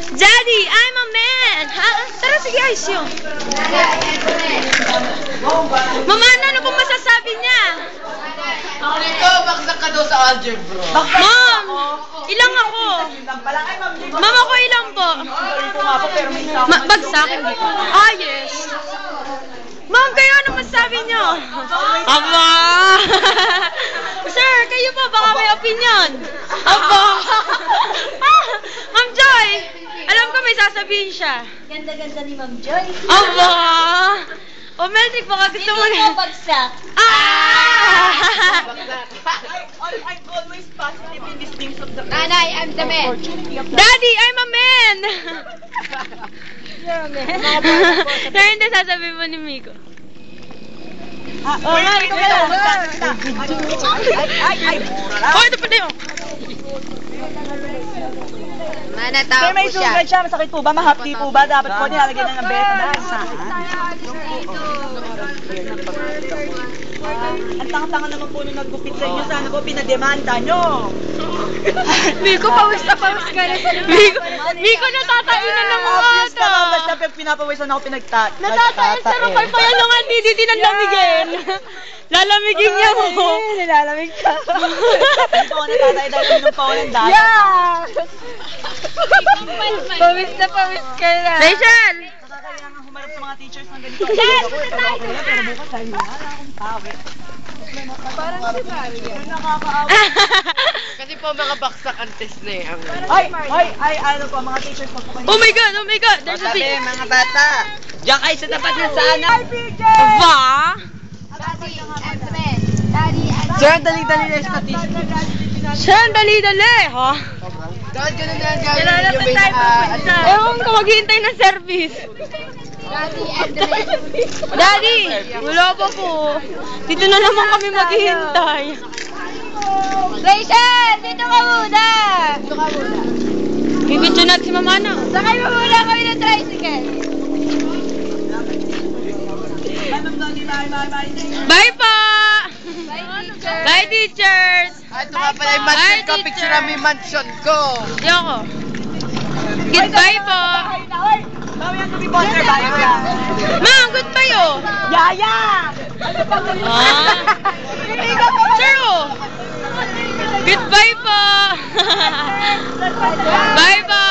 Daddy, I'm a man! Ha? Tara, sige, ayos yun. Mama, ano pong masasabi niya? Ito, baksak ka daw sa algebra. Mom, ilang ako? Mom, ako ilang po? Bagsak? Ah, yes. Mom, kayo ano masasabi niyo? Aba! Sir, kayo po, baka may opinion. Aba! Ma'am Joy, alam ko may sasabihin siya. Ganda-ganda ni Ma'am Joy. Aba! O, Meltrick, baka gusto mo Hindi na. ko bagsak. Ah! I'm always positive in these things of the Nanay, I'm the man. Daddy, I'm a man! You're a man. Pero hindi sasabihin mo ni Miko. Oh, man, ito kayo. Ay, Oh, ito pa na yun. Manatawa Sir, may po siya. sugat siya. Masakit po ba? Mahapdi po ba? Dapat po nilalagyan na ng beta. Ang tanga-tanga naman po nung naggupit sa inyo. Sana po pinademanda nyo. Miko, pawis na pawis ka na. Miko, natatainan ng mga Obvious ata. naman. Basta pinapawisan ako Natatain sa rupay pa yan lang hindi tinanlamigin. Lalamigin niya mo. Nilalamig ka. Hindi po natatay dahil uminom pa ako ng dahil. Pawis na pawis ka na. Rachel! Nakakaya nga humarap sa mga teachers ng ganito. Yes! Pero bukas tayo wala akong tawid. Parang si Maria. Nakakaawa. Kasi po mga baksak ang test na eh. Ay, ano po, mga teachers po po kanina. Oh my God, oh my God. There's a thing. mga bata. Diyan kayo sa tapat na sana. Ba? Daddy, I'm the man. Daddy, I'm the Sir, dali-dali na statistic. Sir, dali-dali, ha? Dapat ganun na gawin yung may Ewan ko, maghihintay ng service. Daddy, I'm the man. Daddy, wala pa po. Dito na naman kami maghihintay. Rachel, dito ka muna. Bibidyo natin si Mama na. Sakay mo muna kami ng tricycle. Bye pa! Bye, teacher. Bye, teachers! Ito nga pala yung mansion ko, picture namin yung mansion ko. Yoko. Goodbye po. Ma'am, goodbye oh. Yaya! Ah. Sir oh. Goodbye po. Bye po.